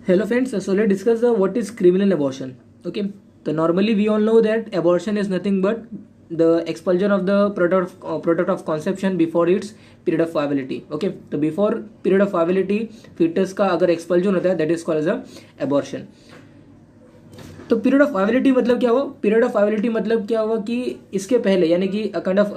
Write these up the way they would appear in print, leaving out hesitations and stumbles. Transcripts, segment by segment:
Hello friends, so let's discuss what is criminal abortion. Okay, so normally we all know that abortion is nothing but the expulsion of the product of conception before its period of viability. Okay, तो before period of viability fetus का अगर expulsion होता है that is called as a abortion. तो period of viability मतलब क्या हुआ? Period viability मतलब क्या हुआ कि इसके पहले यानी कि काइंड ऑफ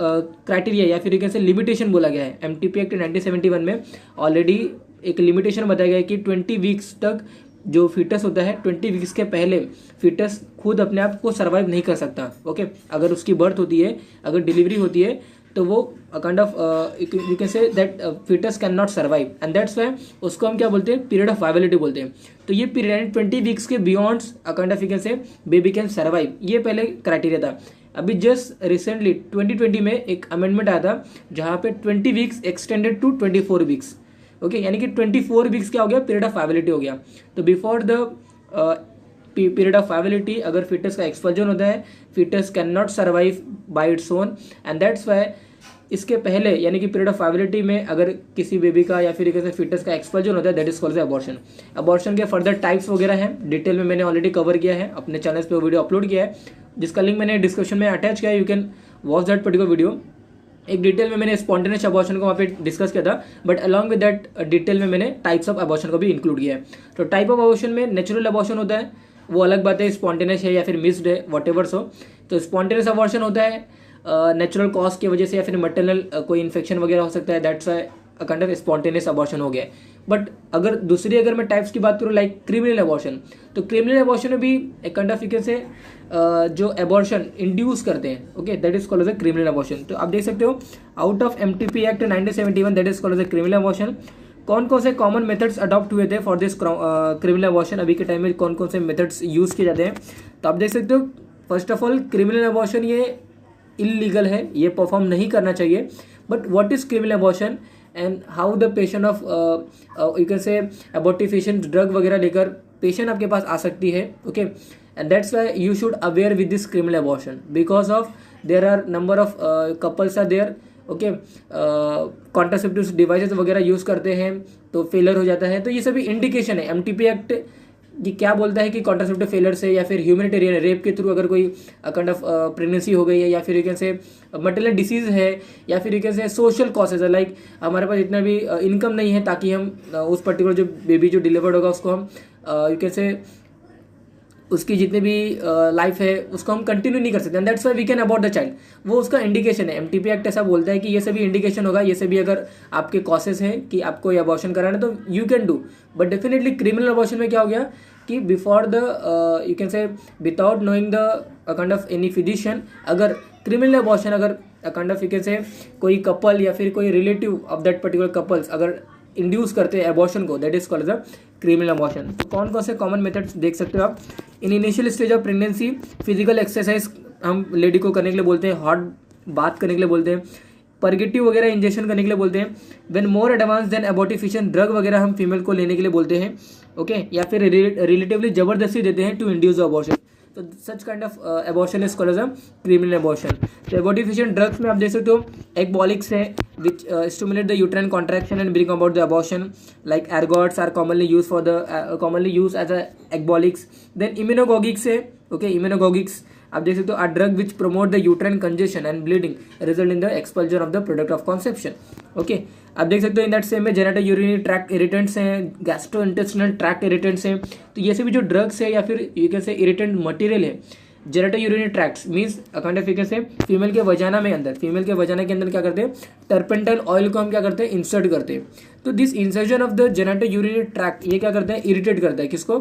क्राइटेरिया या फिर कैसे लिमिटेशन बोला गया है एमटीपी एक्ट 1971 में ऑलरेडी एक लिमिटेशन बताया गया है कि 20 वीक्स तक जो फीटस होता है 20 वीक्स के पहले फीटस खुद अपने आप को सर्वाइव नहीं कर सकता. ओके, अगर उसकी बर्थ होती है, अगर डिलीवरी होती है तो वो kind of you can say that fetus can not survive and that's why उसको हम क्या बोलते हैं? पीरियड ऑफ वायबिलिटी बोलते हैं. तो ये पीरियड 20 वीक्स के beyond kind of you can से बेबी कैन सर्वाइव, ये पहले क्राइटेरिया था. अभी जस्ट रिसेंटली 2020 में एक अमेंडमेंट आया था जहाँ पे 20 weeks extended to 24 weeks. Okay, यानी कि 24 वीक्स क्या हो गया? पीरियड ऑफ वायबिलिटी हो गया. तो before the period of viability अगर फीटस का एक्सपल्जन होता है, fetus can not survive by its own and that's why इसके पहले यानी कि पीरियड ऑफ वायबिलिटी में अगर किसी बेबी का या फिर किसी फीटस का एक्सपल्जन होता है that is called abortion. Abortion के फर्दर टाइप्स वगैरह हैं, डिटेल में मैंने ऑलरेडी कवर किया है, अपने चैनल पे वीडियो अपलोड किया है जिसका लिंक मैंने डिस्क्रिप्शन में अटैच किया है. You can watch that particular video. एक डिटेल में मैंने स्पॉन्टेनियस अबॉर्शन को वहाँ पे डिस्कस किया था, but along with that detail में मैंने टाइप्स ऑफ अबॉर्शन को भी इंक्लूड किया है. तो टाइप ऑफ अबॉर्शन में नेचुरल अबॉर्शन होता है, वो अलग बात है, स्पॉन्टेनियस है या फिर मिस्ड है, वट एवर्स हो. तो स्पॉन्टेनियस अबॉर्शन होता है नेचुरल कॉज की वजह से या फिर मटरनल कोई इन्फेक्शन वगैरह हो सकता है, that's kind of spontaneous abortion हो गया. बट अगर मैं टाइप्स की बात करूँ लाइक क्रिमिनल अबॉर्शन, तो क्रिमिनल अबॉर्शन में भी एक काइंड ऑफ से जो अबॉर्शन इंड्यूस करते हैं, okay, that is called as a criminal abortion. तो आप देख सकते हो out of MTP act 1971 that is called as a criminal abortion. कौन कौन से कॉमन मेथड्स अडॉप्ट हुए थे फॉर दिस क्रिमिनल अबॉर्शन? अभी के टाइम में कौन कौन से मेथड्स यूज किए जाते हैं? तो आप देख सकते हो first of all criminal abortion ये इलीगल है, ये परफॉर्म नहीं करना चाहिए. But what is criminal abortion and how the patient of you can say abortifacient drug वगैरह लेकर पेशेंट आपके पास आ सकती है. Okay, and that's why you should aware with this criminal abortion because of there are number of couples are there. Okay, contraceptive devices वगैरह use करते हैं तो फेलियर हो जाता है. तो ये सभी इंडिकेशन है. एमटीपी एक्ट ये क्या बोलता है कि कॉन्ट्रासेप्टिव फेलियर से या फिर ह्यूमैनिटेरियन रेप के थ्रू अगर कोई काइंड ऑफ प्रेगनेंसी हो गई है या फिर यू कैन से मटरनल डिसीज है या फिर यू कैन से सोशल कॉजेज है, लाइक हमारे पास इतना भी इनकम नहीं है ताकि हम उस पर्टिकुलर जो बेबी जो डिलीवर्ड होगा उसको हम यू कैन से उसकी जितनी भी लाइफ है उसको हम कंटिन्यू नहीं कर सकते and that's why we can abort the child. वो उसका इंडिकेशन है. एमटीपी एक्ट ऐसा बोलता है कि ये सभी इंडिकेशन होगा, ये सभी अगर आपके कॉसेस हैं कि आपको ये अबॉर्शन कराना है तो you can do. But definitely criminal abortion में क्या हो गया कि before the you can say without knowing the kind of any physician, अगर क्रिमिनल अबॉर्शन अगर kind of you can say कोई कपल या फिर कोई relative of that particular couples अगर इंड्यूस करते हैं अबॉर्शन को, that is called as a criminal abortion. तो कौन कौन से कॉमन मेथड्स देख सकते हो आप? In initial stage of pregnancy physical exercise हम लेडी को करने के लिए बोलते हैं, हॉट बात करने के लिए बोलते हैं, परगेटिव वगैरह इंजेक्शन करने के लिए बोलते हैं. When more advance then abortifacient drug वगैरह हम फीमेल को लेने के लिए बोलते हैं. ओके, या फिर रिलेटिवली जबरदस्ती देते हैं टू इंड्यूस अबॉर्शन. तो such kind of abortion is called as a criminal abortion. तो अबॉर्टिफिकेशन ड्रग्स में आप देख सकते हो एगबॉलिक्स है which stimulate the uterine contraction and bring about the abortion, like ergots are commonly used as a embolics. Then immunogogics है, okay, immunogogics आप देख सकते हो are drug which promote the uterine congestion and bleeding result in the expulsion of the product of conception. okay, आप देख सकते हो in that same में जेनेटल यूरिनरी ट्रैक्ट इरिटेंट्स हैं, गैस्ट्रोइंटेस्टिनल ट्रैक्ट इरिटेंट्स हैं. तो ये सभी जो ड्रग्स है या फिर you can say irritant material है genital urinary tracts means account से फीमेल के वजाना में अंदर, फीमेल के वजाना के अंदर क्या करते हैं? टर्पेंटाइल ऑयल को हम क्या करते हैं? इंसर्ट करते हैं. तो this insertion of the genital urinary tract ये क्या करता है? इरिटेट करता है किसको?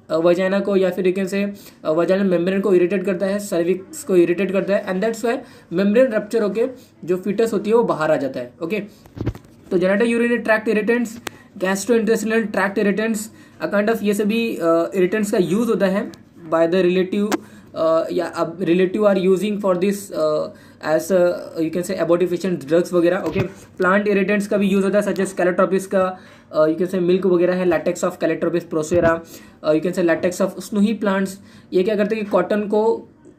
वजाना को या फिर यू कैन से वजाना मेम्ब्रेन को इरिटेट करता है, सर्विक्स को इरिटेट करता है and that's why membrane rupture होके जो फीटस होती है वो बाहर आ जाता है. ओके, तो genital urinary tract irritants, gastrointestinal tract irritants, account of ये सभी इरिटेंट्स का यूज होता है बाय द रिलेटिव या अब relative are using for this as you can say abortifacient drugs वगैरह. ओके, प्लांट इरिटेंट्स का भी यूज होता है सच एज कैलेट्रोपिस का यू कैन से मिल्क वगैरह है, latex of calotropis procera, you can say latex of स्नूही प्लांट्स. ये क्या करते हैं कि कॉटन को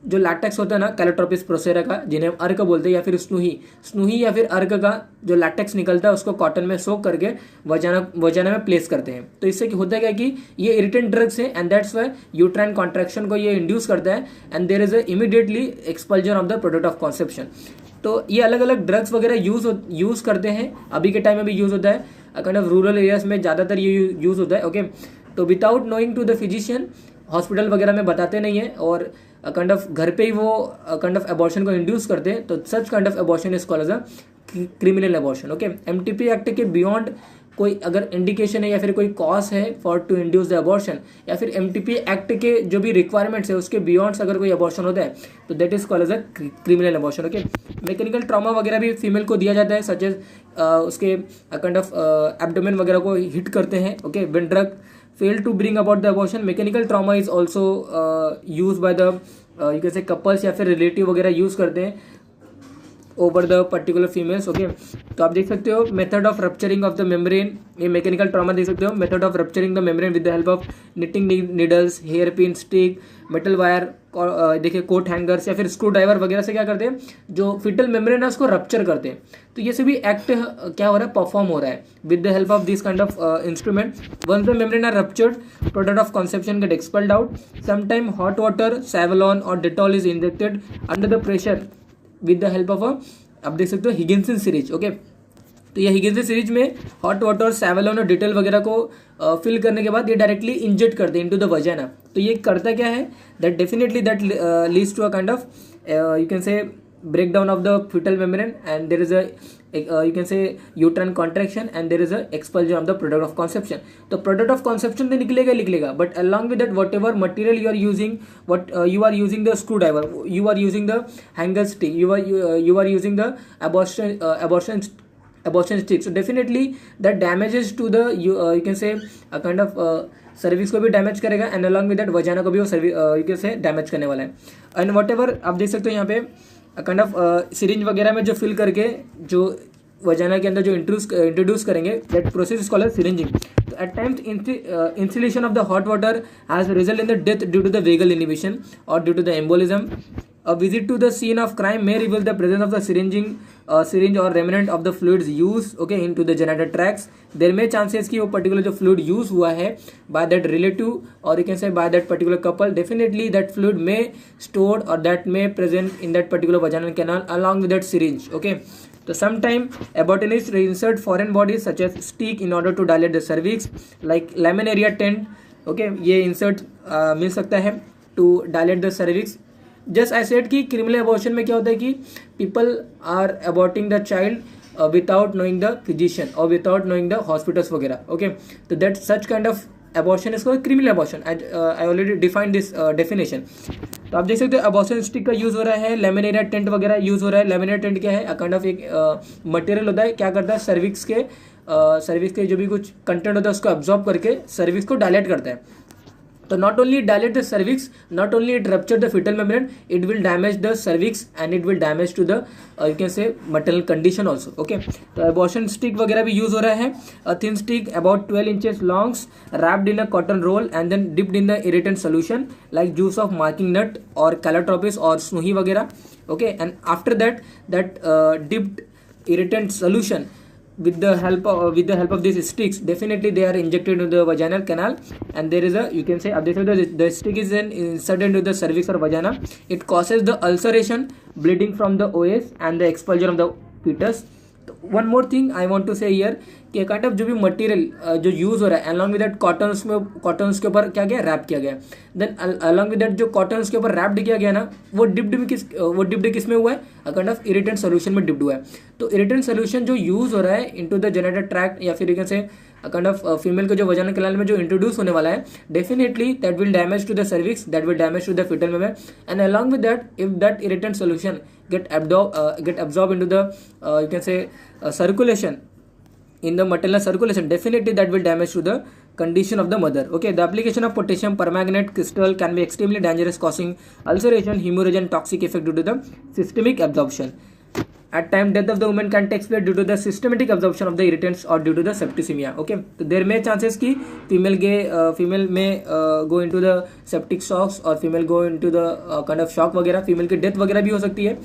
जो लैटेक्स होता है ना कैलोट्रोपिस प्रोसेरा का, जिन्हें हम अर्क बोलते हैं, या फिर स्नूही या फिर अर्क का जो लैटेक्स निकलता है उसको कॉटन में सोक करके वजाना में प्लेस करते हैं। तो इससे होता है क्या कि ये इरिटेंट ड्रग्स है and that's why uterine contraction को ये इंड्यूस करता है and there is a immediately expulsion of the product of conception. तो ये अलग अलग ड्रग्स वगैरह यूज करते हैं, अभी के टाइम में भी यूज होता है, काइंड ऑफ रूरल एरियाज में ज़्यादातर ये यूज होता है। ओके, तो without knowing to the physician, hospital वगैरह में बताते नहीं है और काइंड ऑफ घर पे ही वो काइंड ऑफ अबॉर्शन को इंड्यूस करते हैं। तो such kind of abortion is called as a criminal abortion. Okay, MTP act के बियॉन्ड कोई अगर इंडिकेशन है या फिर कोई कॉज है for to induce the abortion, या फिर एमटीपी एक्ट के जो भी रिक्वायरमेंट्स है उसके बियॉन्ड्स अगर कोई अबॉर्शन होता है तो that is called as a criminal abortion. Okay, mechanical trauma वगैरह भी फीमेल को दिया जाता है, सच एज उसके काइंड ऑफ एब्डोमेन वगैरह को हिट करते हैं। Okay, when drug fail to bring about the abortion, mechanical trauma is also used by the you can say couples या फिर रिलेटिव वगैरह यूज करते हैं over the particular females. Okay, तो आप देख सकते हो method of rupturing of the membrane, ये मैकेनिकल ट्रॉमा देख सकते हो, method of rupturing the membrane with the help of knitting needles, hair pin, stick, metal wire, देखिए कोट हैंगर्स या फिर स्क्रू ड्राइवर वगैरह से क्या करते हैं, जो फिटल मेम्ब्रेन है उसको रप्चर करते हैं। तो ये सभी एक्ट क्या हो रहा है, परफॉर्म हो रहा है with the help of this kind of instrument. Once the membrane are ruptured, product of conception get expelled out. Sometime hot water, Savlon और Dettol is injected under the pressure with the help of आप देख सकते हो Higginson series. Okay, तो ये Higginson series में hot water, Savlon और Dettol वगैरह को फिल करने के बाद ये डायरेक्टली इंजेक्ट करते हैं इनटू द वजाना। तो ये करता क्या है, that definitely that leads to a kind of you can say breakdown of the fetal membrane and there is a you can say uterine contraction and there is a expulsion of the product of conception. तो product of conception तो निकलेगा but along with that whatever material you are using, what you are using the screwdriver, you are using the hanger stick, you are using the abortion stick, so definitely that damages to the you can say a kind of service को भी damage करेगा and along with that वजाना को भी वो you can से damage करने वाला है। एंड वट एवर आप देख सकते हो यहाँ पे काइंड ऑफ सिरिंज वगैरह में जो फिल करके जो वजाना के अंदर जो इंट्रोड्यूस करेंगे, that process is called as syringing. तो at times instillation of the hot water has result in the death due to the vagal inhibition और due to the embolism. A visit to the scene of crime may reveal the presence of the syringe or remnant of the fluids used, okay, into the genital tracts. There may chances कि वो particular जो fluid use हुआ है by that relative or you can say by that particular couple, definitely that fluid may stored or that may present in that particular vaginal canal along with that syringe. Okay, so sometime abortionists reinsert foreign bodies such as stick in order to dilate the cervix, like laminaria tent. Okay, ये insert मिल सकता है to dilate the cervix. Just I said कि criminal abortion में क्या होता है कि people are aborting the child without knowing the physician और विदाउट नोइंग द हॉस्पिटल्स वगैरह। ओके, तो that such kind of abortion is called criminal abortion. I already defined this definition. तो आप देख सकते हो अबॉर्शन स्टिक का यूज हो रहा है, लेमिनेरिया टेंट वगैरह यूज हो रहा है। लेमिनेरिया टेंट क्या है, अ काइंड ऑफ एक मटेरियल होता है, क्या करता है सर्विक्स के जो भी कुछ कंटेंट होता है उसको अब्जॉर्ब करके सर्विक्स को डायलेट करता है। तो not only dilate the cervix, not only it rupture the fetal membrane, it will damage the cervix and it will damage to the you can say maternal condition also. Okay, तो abortion stick वगैरह भी use हो रहा है। A thin stick about 12 inches long, wrapped in a cotton roll and then dipped in the irritant solution like juice of marking nut or calotropis or snoohi वगैरह। Okay, and after that dipped irritant solution with the help of these sticks, definitely they are injected into the vaginal canal and there is a you can say the stick is then inserted into the cervix or vagina. It causes the ulceration, bleeding from the OS and the expulsion of the fetus. One more thing I want to say here कि kind of जो भी material जो use हो रहा है along with that cotton के ऊपर क्या गया, रैप किया गया। देन अलॉन्ग विद दैट जो कॉटन के ऊपर रैप्ड किया गया ना, वो डिप्ड किस में हुआ है, काइंड ऑफ इरिटेंट सोल्यूशन में डिप्ड हुआ है। तो इरिटेंट सोल्यूशन जो यूज हो रहा है इनटू द जेनिटल ट्रैक्ट या फिर यू कैन से काइंड ऑफ फीमेल को जो वजाइनल कैनाल में जो इंट्रोड्यूस होने वाला है, definitely that will damage to the cervix, that will damage to the fetal membrane and along with that if that irritant solution get absorbed into the you can say circulation in the maternal circulation, definitely that will damage to the condition of the mother. Okay, the application of potassium permanganate crystal can be extremely dangerous, causing ulceration, hemorrhage and toxic effect due to the systemic absorption. At time death of the woman can take place due to the systematic absorption of the irritants or due to the septicemia. Okay, तो there may chances कि female में go into the septic shocks और female go into the kind of shock वगैरह, female की death वगैरह भी हो सकती है.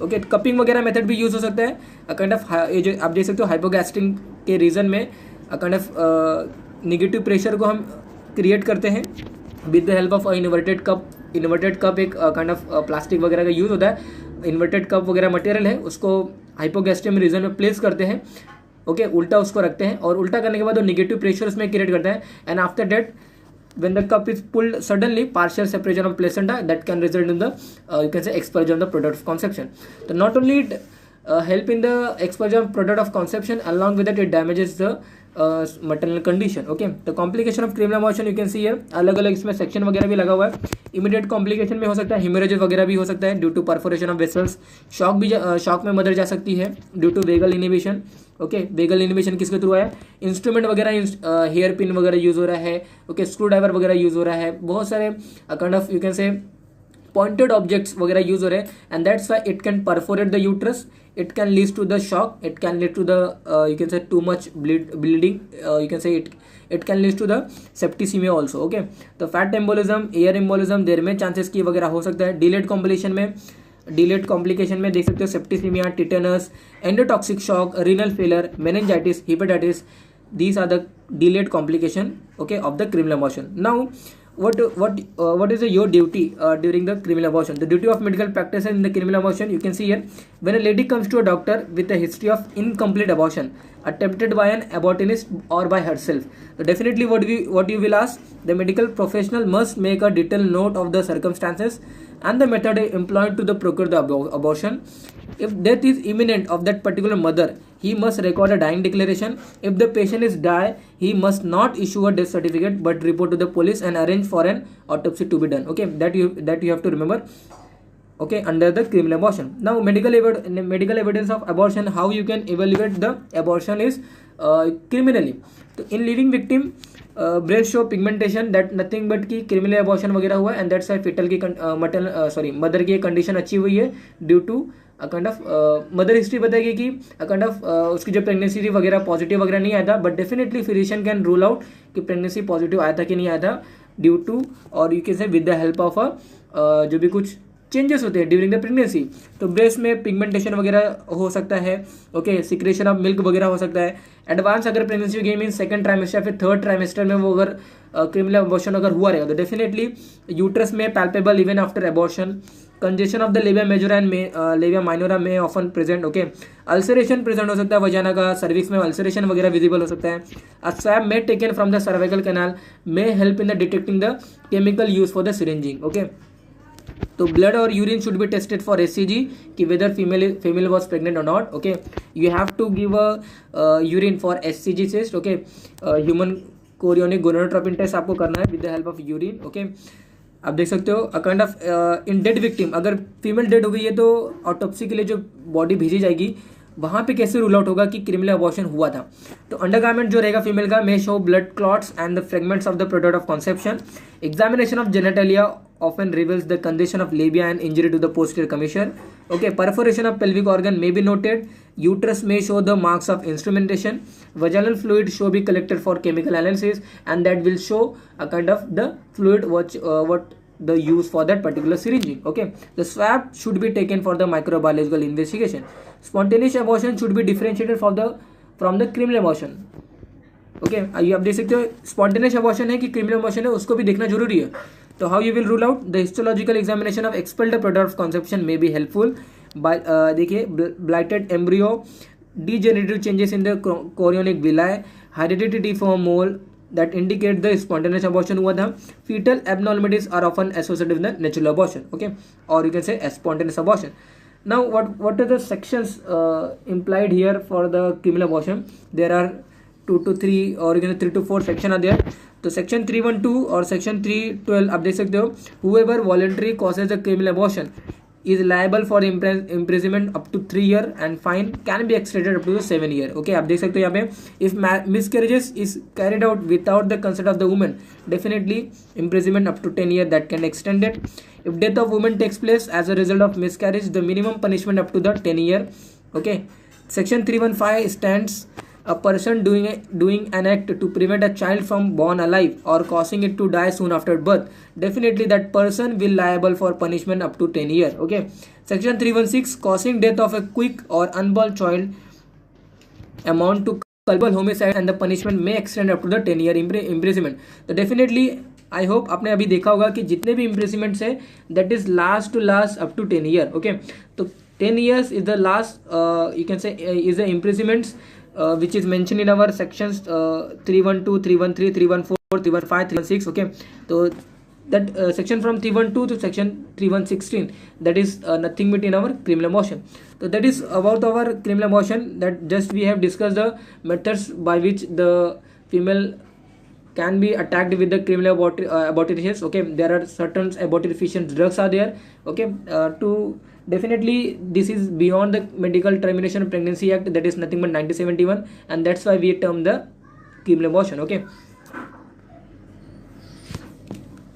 ओके, कपिंग वगैरह मेथड भी यूज हो सकता है. काइंड ऑफ ये जो आप देख सकते हो हाइपोगैस्ट्रिक के रीजन में काइंड ऑफ निगेटिव प्रेशर को हम क्रिएट करते हैं with the help of inverted cup. Inverted cup एक काइंड ऑफ प्लास्टिक वगैरह का यूज होता है. इन्वर्टेड कप वगैरह मटेरियल है, उसको हाइपोगैस्ट्रियम रीजन में प्लेस करते हैं. ओके, उल्टा उसको रखते हैं और उल्टा करने के बाद वो निगेटिव प्रेशर उसमें क्रिएट करता है. And after that when the cup is pulled suddenly, partial separation of placenta that can result in the you can say expulsion of the product of conception. So not only it help in the expulsion of product of conception, along with that it damages the maternal condition. Okay, the complication of criminal abortion you can see here, अलग अलग इसमें section वगैरह भी लगा हुआ है. Immediate complication में हो सकता है हेमोरेजेस वगैरह भी हो सकता है due to perforation of vessels. Shock में मदर जा सकती है due to vagal inhibition. Okay, vagal inhibition किसके थ्रू आया? इंस्ट्रूमेंट वगैरह, हेयर पिन वगैरह यूज हो रहा है. ओके, स्क्रू ड्राइवर वगैरह यूज हो रहा है. बहुत सारे kind of you can say pointed objects वगैरह यूज हो रहे हैं. And that's why it can perforate the uterus. It can lead to the shock. It can lead to the you can say too much bleeding. You can say it can lead to the septicemia also. Okay, तो fat embolism, air embolism देर में chances की वगैरह हो सकता है. delayed complication में देख सकते हो septicemia, tetanus, endotoxic shock, renal failure, meningitis, hepatitis. These are the delayed complication, okay, of the criminal abortion. Now what is your duty during the criminal abortion? The duty of medical practitioner in the criminal abortion, you can see here, when a lady comes to a doctor with a history of incomplete abortion attempted by an abortionist or by herself, so definitely what you will ask, the medical professional must make a detailed note of the circumstances and the method employed to procure the abortion. If death is imminent of that particular mother, he must record a dying declaration. If the patient is die, he must not issue a death certificate but report to the police and arrange for an autopsy to be done. Okay, that you have to remember. Okay, under the criminal abortion. Now medical evidence of abortion, how you can evaluate the abortion is criminally. So in living victim, breast show pigmentation, that nothing but की criminal abortion वगैरह हुआ, and that's why fetal की mother की condition अच्छी हुई है due to kind of mother history बताएगी कि काइंड ऑफ उसकी जो प्रेगनेंसी थी वगैरह पॉजिटिव वगैरह नहीं आया था. But definitely physician can rule out कि प्रेगनेंसी पॉजिटिव आया था कि नहीं आया था ड्यू टू और यू कैन से विद द हेल्प ऑफ जो भी कुछ चेंजेस होते हैं ड्यूरिंग द प्रेगनेंसी. तो ब्रेस्ट में पिगमेंटेशन वगैरह हो सकता है. ओके, सिक्रेशन ऑफ मिल्क वगैरह हो सकता है. एडवांस अगर pregnancy game in second trimester या फिर थर्ड ट्राइमेस्टर में वो अगर क्रिमिनल अबॉर्शन अगर हुआ रहेगा तो डेफिनेटली यूट्रस में palpable even after abortion. Congestion of the labia majora and labia minora में often present. Okay, ulceration present हो सकता है वजाना का, सर्विक्स में अल्सरेशन वगैरह विजिबल हो सकता है. अ स्वैब में taken from the cervical canal may help in the detecting the chemical use for the syringing. Okay, तो ब्लड और urine should be tested for HCG कि वेदर फीमेल वाज प्रेग्नेंट और not. Okay, you have to give a urine for HCG test. Okay, human chorionic gonadotropin test आपको करना है with the help of urine. Okay, आप देख सकते हो a kind of in dead victim, अगर female dead हो गई है तो ऑटोप्सी के लिए जो बॉडी भेजी जाएगी वहाँ पे कैसे रूल आउट होगा कि क्रिमिनल अबॉर्शन हुआ था. तो अंडरगारमेंट जो रहेगा फीमेल का may show blood clots and the fragments of the product of conception. Examination of genitalia often reveals the condition of labia and injury to the posterior commissure. Okay, perforation of pelvic organ may be noted. Uterus may show the marks of instrumentation. Vaginal fluid should be collected for chemical analysis, and that will show a kind of the fluid what the use for that particular syringing. Okay, the swab should be taken for the microbiological investigation. Spontaneous abortion should be differentiated from the criminal abortion. Okay, आप देख सकते हो spontaneous abortion है कि criminal abortion है, उसको भी देखना जरूरी है. तो how you will rule out? The histological examination of expelled product of conception may be helpful. देखिए, blighted embryo, degenerative changes in the chorionic villi, heredity deform mole that indicate the spontaneous abortion हुआ था. fetal abnormalities are often associated with the natural abortion. Okay, or you can say spontaneous abortion. Now what are the sections implied here for the criminal abortion? There are 2 to 3 or you can say 3 to 4 section are there. तो section 312 और section 312 आप देख सकते हो. whoever voluntarily causes a criminal abortion is liable for imprisonment up to 3 years and fine can be extended up to 7 years. Okay, आप देख सकते हो यहाँ पे if miscarriages is carried out without the consent of the woman, definitely imprisonment up to 10 years that can extend it. If death of woman takes place as a result of miscarriage, the minimum punishment up to the 10 year. Okay, section 315 stands a person doing an act to prevent a child from born alive or causing it to die soon after birth. Definitely that person will liable for punishment up to 10 years. Okay, section 316, causing death of a quick or unborn child amount to culpable homicide and the punishment may extend up to the 10 year imprisonment. तो definitely I hope आपने अभी देखा होगा कि जितने भी imprisonments है that is last to last up to 10 year. Okay, तो 10 years is the last you can say is the imprisonments which is mentioned in our sections 312, 313, 314, 315, 316. Okay, so that section from 312 to section 316, that is nothing but in our criminal motion. So that is about our criminal motion, that just we have discussed the methods by which the female can be attacked with the criminal abortifacients. Okay, there are certain abortifacient drugs are there. Okay, to definitely this is beyond the medical termination of pregnancy act, that is nothing but 1971, and that's why we term the criminal abortion. Okay,